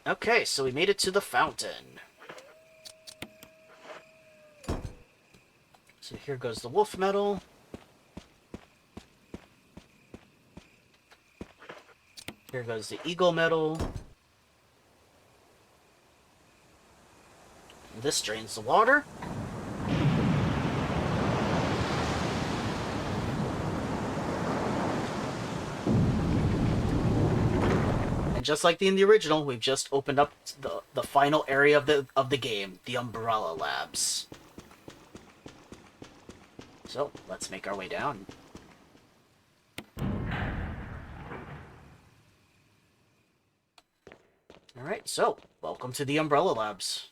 Okay, so we made it to the fountain. So here goes the wolf metal. Here goes the eagle metal. This drains the water. And just like in the original, we've just opened up the final area of the game, the Umbrella Labs. So, let's make our way down. Alright, so, welcome to the Umbrella Labs.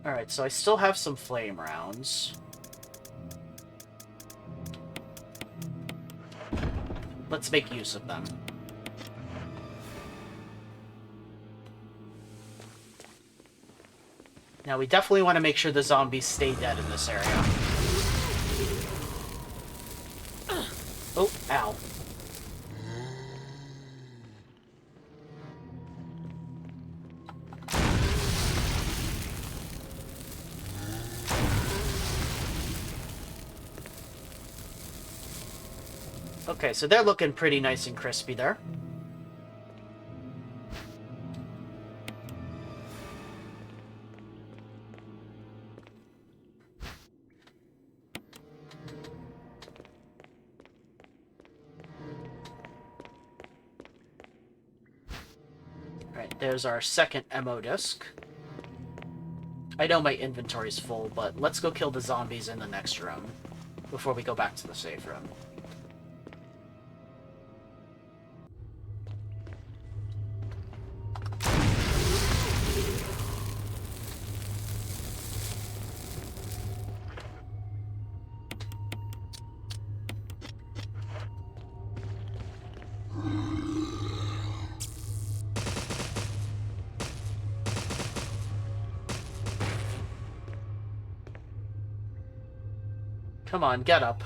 Alright, so I still have some flame rounds. Let's make use of them. Now, we definitely want to make sure the zombies stay dead in this area. Oh, ow. Okay, so they're looking pretty nice and crispy there. Alright, there's our second ammo disc. I know my inventory's full, but let's go kill the zombies in the next room before we go back to the safe room. Come on, get up.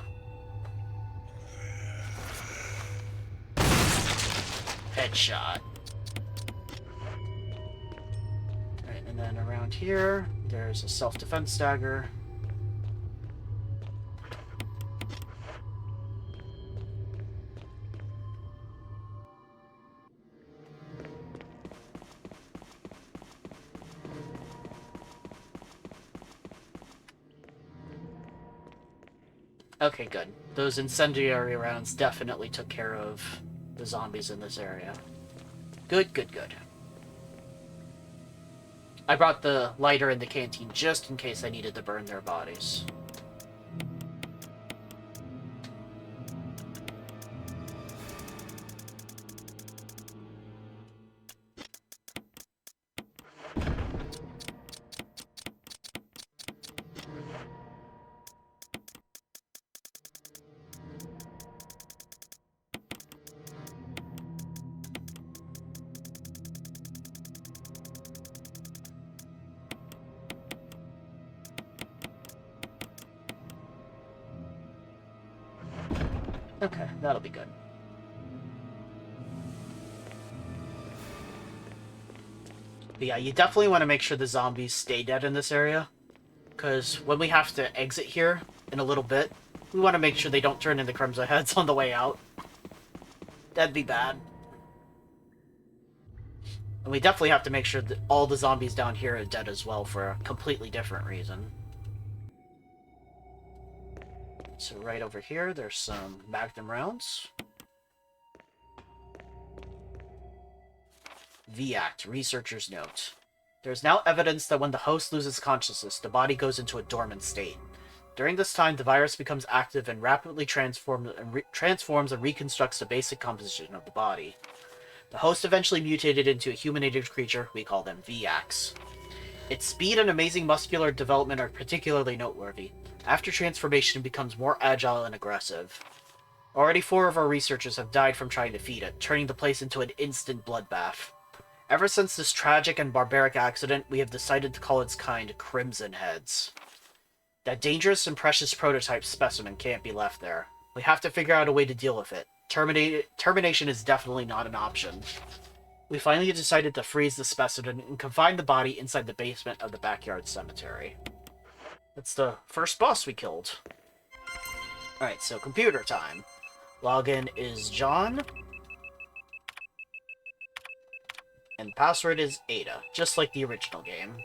Headshot. Alright, and then around here, there's a self-defense dagger. Okay, good. Those incendiary rounds definitely took care of the zombies in this area. Good, good, good. I brought the lighter in the canteen just in case I needed to burn their bodies. Okay, that'll be good. But yeah, you definitely want to make sure the zombies stay dead in this area. Because when we have to exit here in a little bit, we want to make sure they don't turn into Crimson Heads on the way out. That'd be bad. And we definitely have to make sure that all the zombies down here are dead as well for a completely different reason. So right over here, there's some Magnum rounds. V-Act, researcher's note. There is now evidence that when the host loses consciousness, the body goes into a dormant state. During this time, the virus becomes active and rapidly transforms and reconstructs the basic composition of the body. The host eventually mutated into a humanoid creature. We call them V-Acts. Its speed and amazing muscular development are particularly noteworthy. After transformation, it becomes more agile and aggressive. Already 4 of our researchers have died from trying to feed it, turning the place into an instant bloodbath. Ever since this tragic and barbaric accident, we have decided to call its kind Crimson Heads. That dangerous and precious prototype specimen can't be left there. We have to figure out a way to deal with it. Termination is definitely not an option. We finally decided to freeze the specimen and confine the body inside the basement of the backyard cemetery. That's the first boss we killed. Alright, so computer time. Login is John. And password is Ada, just like the original game.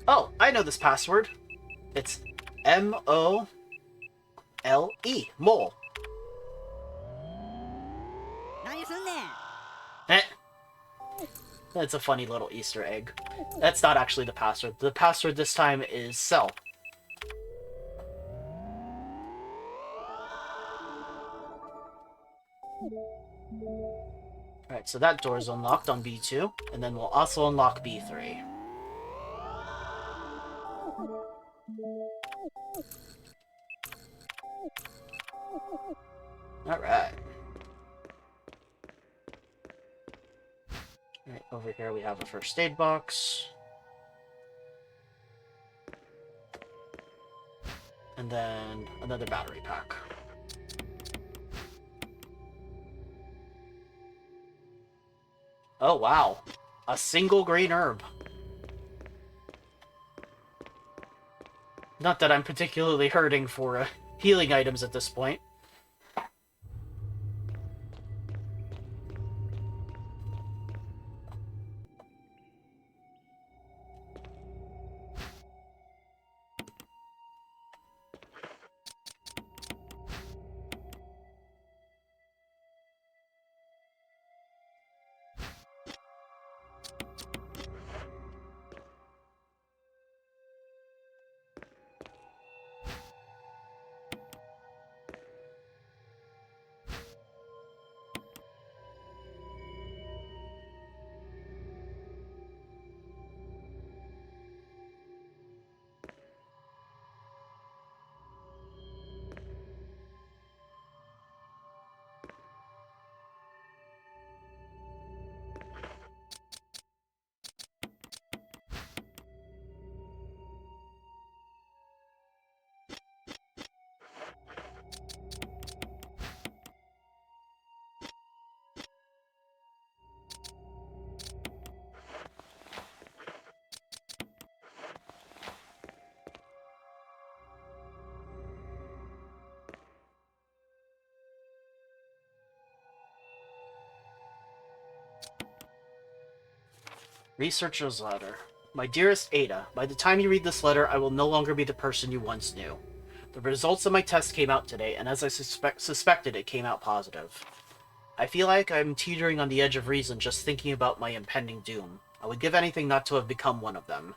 Oh, I know this password. It's MOLE, mole. Eh. That's a funny little Easter egg. That's not actually the password. The password this time is cell. Alright, so that door is unlocked on B2, and then we'll also unlock B3. Alright. Alright, over here we have a first aid box. And then another battery pack. Oh wow, a single green herb. Not that I'm particularly hurting for healing items at this point. Researcher's letter. My dearest Ada, by the time you read this letter, I will no longer be the person you once knew. The results of my test came out today, and as I suspected, it came out positive. I feel like I'm teetering on the edge of reason just thinking about my impending doom. I would give anything not to have become one of them.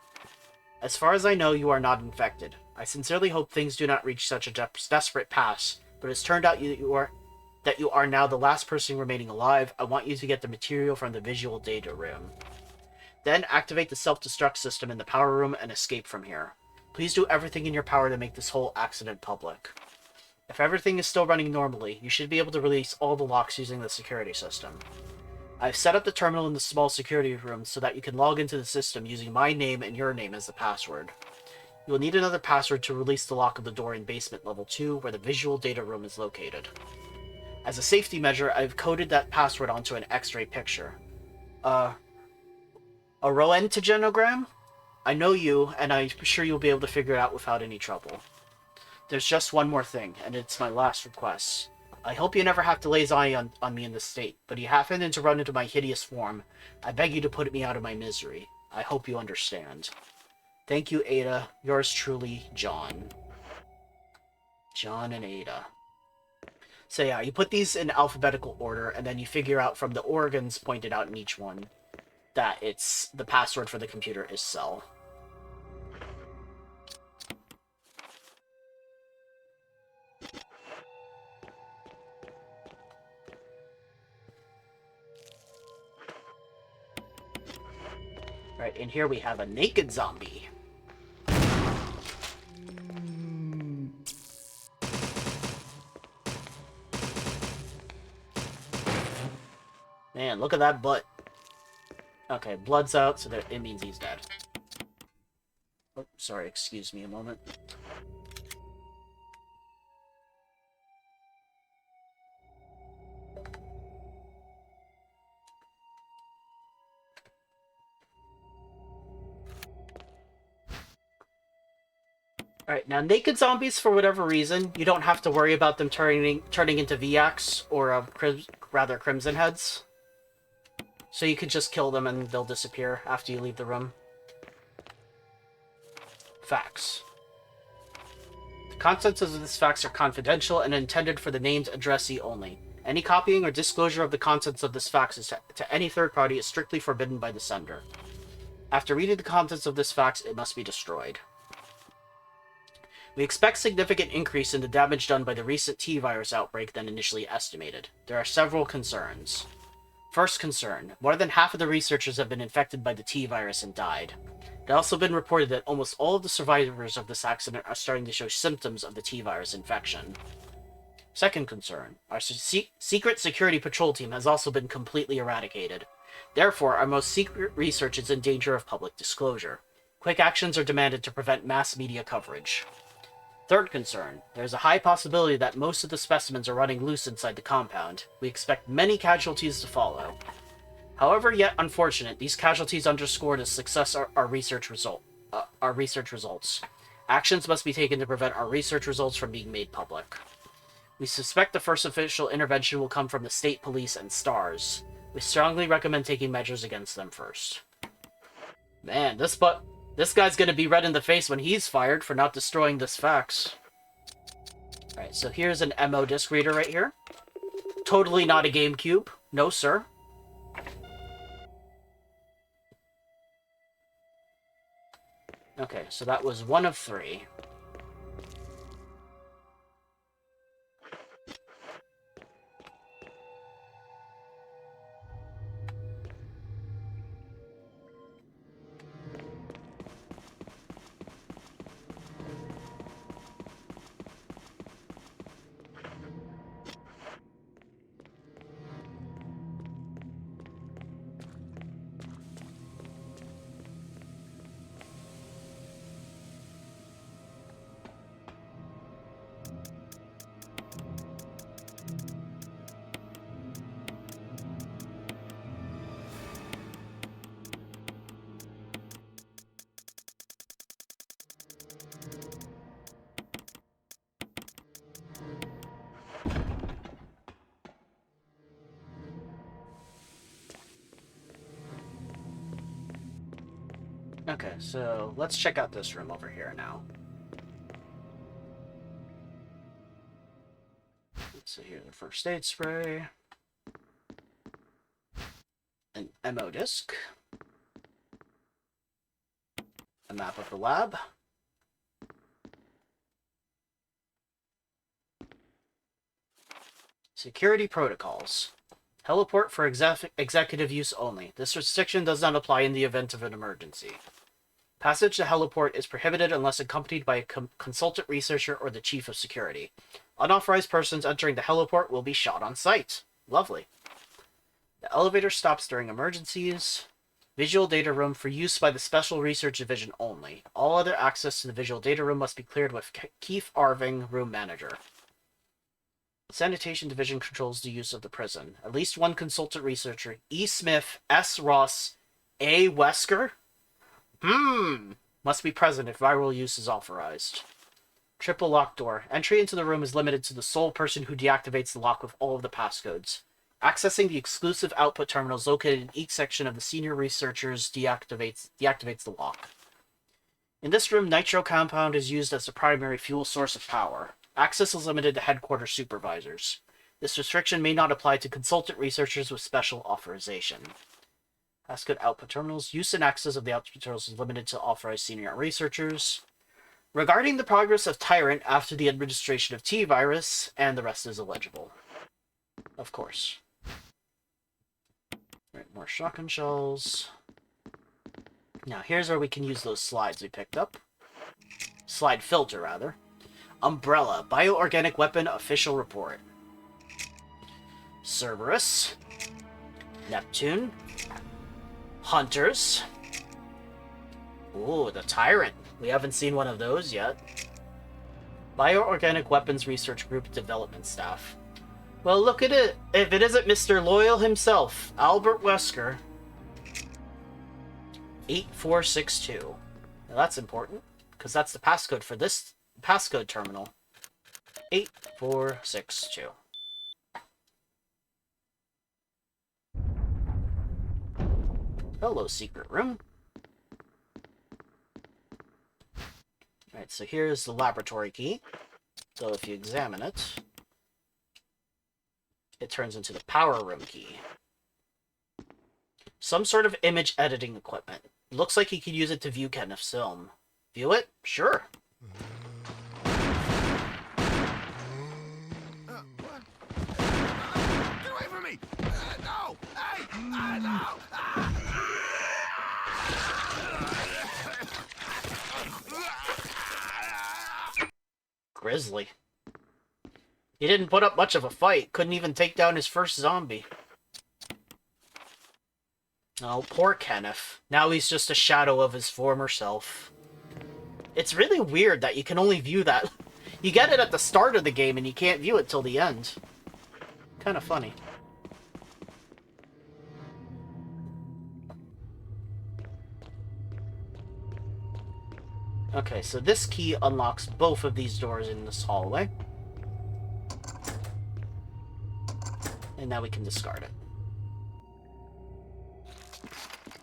As far as I know, you are not infected. I sincerely hope things do not reach such a desperate pass, but it's turned out that you are now the last person remaining alive. I want you to get the material from the visual data room. Then activate the self-destruct system in the power room and escape from here. Please do everything in your power to make this whole accident public. If everything is still running normally, you should be able to release all the locks using the security system. I've set up the terminal in the small security room so that you can log into the system using my name and your name as the password. You will need another password to release the lock of the door in basement level 2 where the visual data room is located. As a safety measure, I've coded that password onto an X-ray picture. A röntgenogram? I know you, and I'm sure you'll be able to figure it out without any trouble. There's just one more thing, and it's my last request. I hope you never have to lay eyes on me in this state, but if you happen to run into my hideous form, I beg you to put me out of my misery. I hope you understand. Thank you, Ada. Yours truly, John. John and Ada. So yeah, you put these in alphabetical order, and then you figure out from the organs pointed out in each one that it's the password for the computer is cell. Right, in here we have a naked zombie. Man, look at that butt. Okay, blood's out, so that it means he's dead. Oh, sorry, excuse me a moment. Alright, now naked zombies, for whatever reason, you don't have to worry about them turning into VX or Crimson Heads. So you can just kill them and they'll disappear after you leave the room. Facts. The contents of this fax are confidential and intended for the named addressee only. Any copying or disclosure of the contents of this fax to any third party is strictly forbidden by the sender. After reading the contents of this fax, it must be destroyed. We expect significant increase in the damage done by the recent T-virus outbreak than initially estimated. There are several concerns. First concern, more than half of the researchers have been infected by the T-virus and died. It has also been reported that almost all of the survivors of this accident are starting to show symptoms of the T-virus infection. Second concern, our secret security patrol team has also been completely eradicated. Therefore, our most secret research is in danger of public disclosure. Quick actions are demanded to prevent mass media coverage. Third concern, there is a high possibility that most of the specimens are running loose inside the compound. We expect many casualties to follow. However yet unfortunate, these casualties underscore the success of our research results. Actions must be taken to prevent our research results from being made public. We suspect the first official intervention will come from the state police and STARS. We strongly recommend taking measures against them first. Man, this guy's gonna be red in the face when he's fired for not destroying this fax. Alright, so here's an MO disc reader right here. Totally not a GameCube. No, sir. Okay, so that was one of 3. Okay, so let's check out this room over here now. So here's the first aid spray. An MO disc. A map of the lab. Security protocols. Heliport for executive use only. This restriction does not apply in the event of an emergency. Passage to heliport is prohibited unless accompanied by a consultant researcher or the chief of security. Unauthorized persons entering the heliport will be shot on sight. Lovely. The elevator stops during emergencies. Visual data room for use by the Special Research Division only. All other access to the visual data room must be cleared with Keith Arving, room manager. Sanitation Division controls the use of the prison. At least one consultant researcher, E. Smith, S. Ross, A. Wesker, must be present if viral use is authorized. Triple lock door. Entry into the room is limited to the sole person who deactivates the lock with all of the passcodes. Accessing the exclusive output terminals located in each section of the senior researchers deactivates the lock. In this room, Nitro Compound is used as the primary fuel source of power. Access is limited to headquarters supervisors. This restriction may not apply to consultant researchers with special authorization. Passcode output terminals. Use and access of the output terminals is limited to authorized senior researchers. Regarding the progress of Tyrant after the administration of T-virus, and the rest is illegible. Of course. Right, more shotgun shells. Now here's where we can use those slides we picked up. Slide filter, rather. Umbrella, bioorganic weapon official report. Cerberus. Neptune. Hunters. Ooh, the Tyrant. We haven't seen one of those yet. Bioorganic Weapons Research Group Development Staff. Well, look at it. If it isn't Mr. Loyal himself, Albert Wesker. 8462. Now that's important, because that's the passcode for this passcode terminal. 8462. Hello, secret room. Alright, so here's the laboratory key. So if you examine it, it turns into the power room key. Some sort of image editing equipment. Looks like you could use it to view Kenneth's film. View it? Sure. What? Get away from me! No! Hey! No! Grizzly. He didn't put up much of a fight. Couldn't even take down his first zombie. Oh, poor Kenneth. Now he's just a shadow of his former self. It's really weird that you can only view that. You get it at the start of the game and you can't view it till the end. Kind of funny. Okay, so this key unlocks both of these doors in this hallway. And now we can discard it.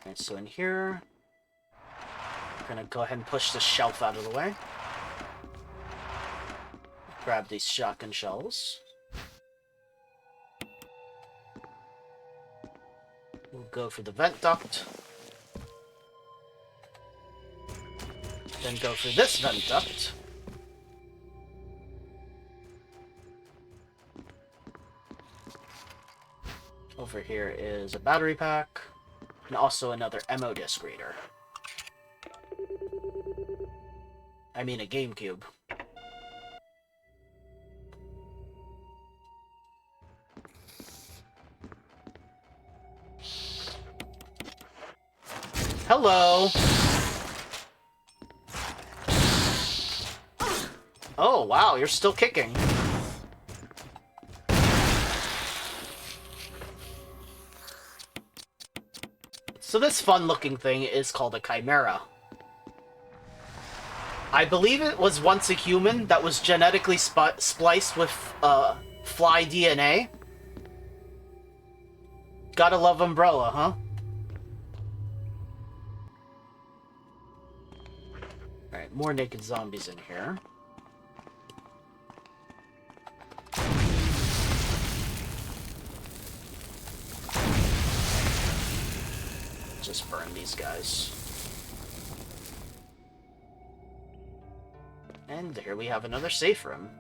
Okay, so in here, we're gonna go ahead and push this shelf out of the way. Grab these shotgun shells. We'll go for the vent duct. Then go for this vent duct. Over here is a battery pack, and also another ammo disc reader. I mean a GameCube. Hello! Oh, wow, you're still kicking. So this fun-looking thing is called a Chimera. I believe it was once a human that was genetically spliced with fly DNA. Gotta love Umbrella, huh? Alright, more naked zombies in here. Just burn these guys. And here we have another safe room.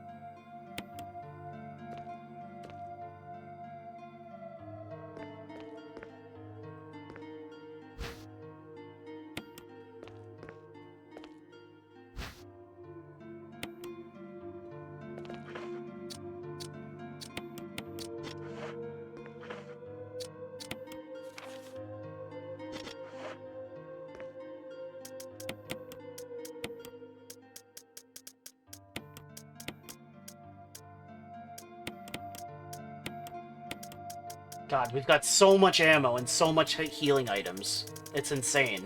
God, we've got so much ammo and so much healing items. It's insane.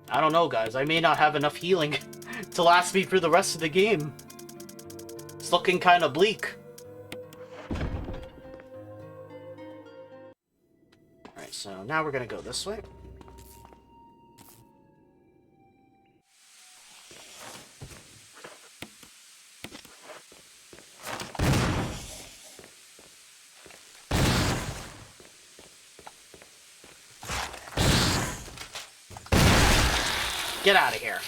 I don't know, guys. I may not have enough healing to last me through the rest of the game. It's looking kind of bleak. Alright, so now we're gonna go this way. Get out of here.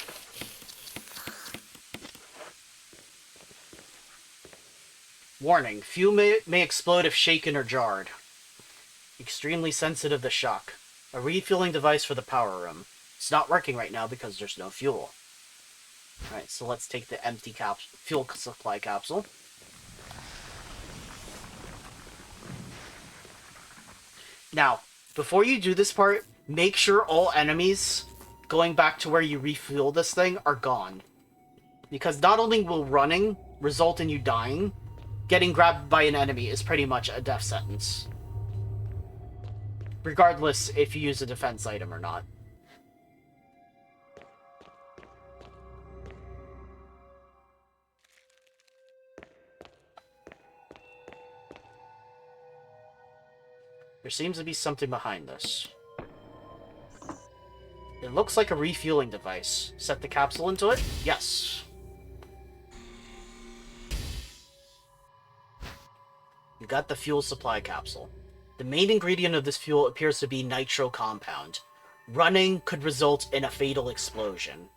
Warning, fuel may explode if shaken or jarred. Extremely sensitive to shock. A refueling device for the power room. It's not working right now because there's no fuel. Alright, so let's take the empty fuel supply capsule. Now, before you do this part, make sure all enemies going back to where you refuel this thing are gone. Because not only will running result in you dying, getting grabbed by an enemy is pretty much a death sentence. Regardless if you use a defense item or not. There seems to be something behind this. It looks like a refueling device. Set the capsule into it? Yes. You got the fuel supply capsule. The main ingredient of this fuel appears to be Nitro Compound. Running could result in a fatal explosion.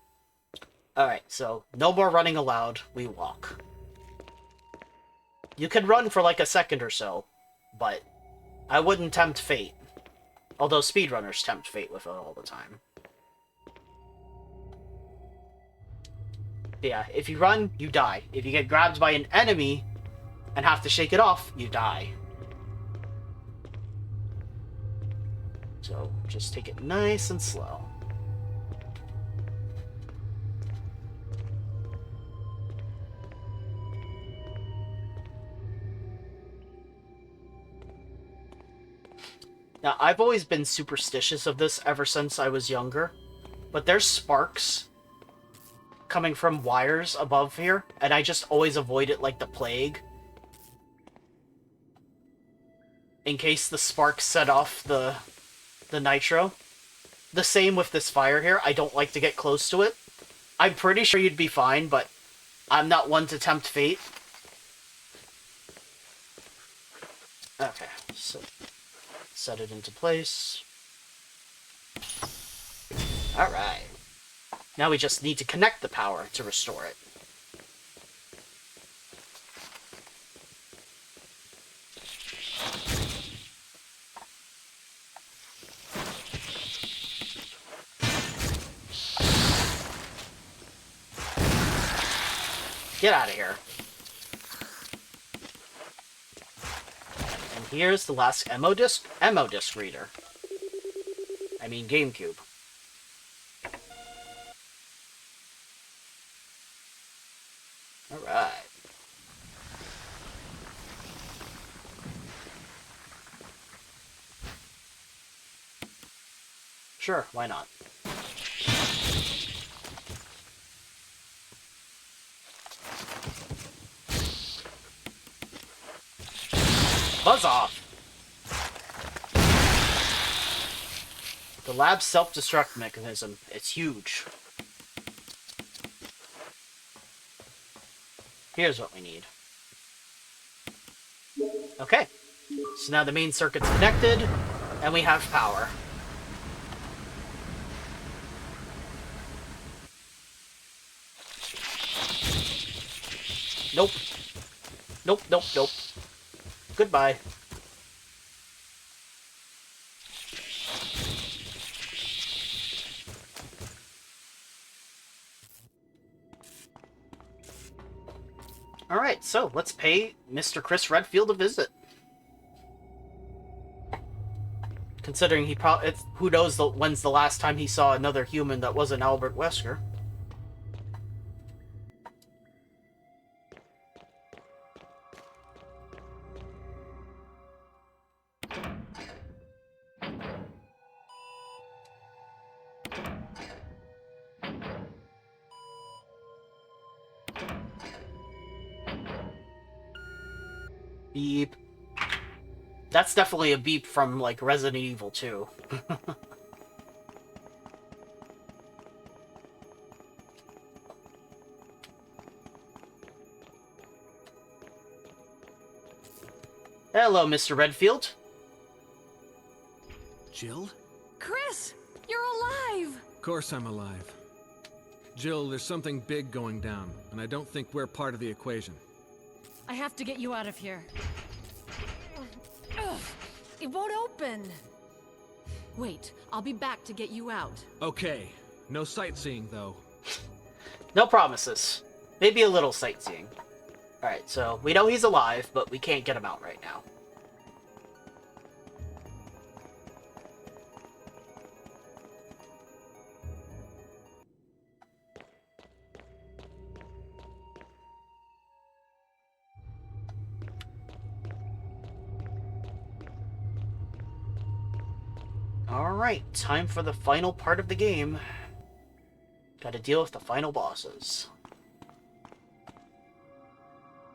Alright, so no more running allowed. We walk. You can run for like a second or so, but I wouldn't tempt fate. Although speedrunners tempt fate with it all the time. Yeah, if you run, you die. If you get grabbed by an enemy and have to shake it off, you die. So, just take it nice and slow. Now, I've always been superstitious of this ever since I was younger, but there's sparks coming from wires above here, and I just always avoid it like the plague. In case the sparks set off the nitro. The same with this fire here. I don't like to get close to it. I'm pretty sure you'd be fine, but I'm not one to tempt fate. Okay, so set it into place. Alright. Now we just need to connect the power to restore it. Get out of here. And here's the last ammo disc reader. I mean GameCube. Alright. Sure, why not? Buzz off! The lab's self-destruct mechanism. It's huge. Here's what we need. Okay. So now the main circuit's connected, and we have power. Nope. Nope, nope, nope. Goodbye. Alright, so let's pay Mr. Chris Redfield a visit. Considering he probably... who knows when's the last time he saw another human that wasn't Albert Wesker. Beep. That's definitely a beep from, like, Resident Evil 2. Hello, Mr. Redfield. Jill? Chris! You're alive! Of course I'm alive. Jill, there's something big going down, and I don't think we're part of the equation. I have to get you out of here. Ugh, it won't open. Wait, I'll be back to get you out. Okay. No sightseeing, though. No promises. Maybe a little sightseeing. Alright, so we know he's alive, but we can't get him out right now. Alright, time for the final part of the game. Gotta deal with the final bosses.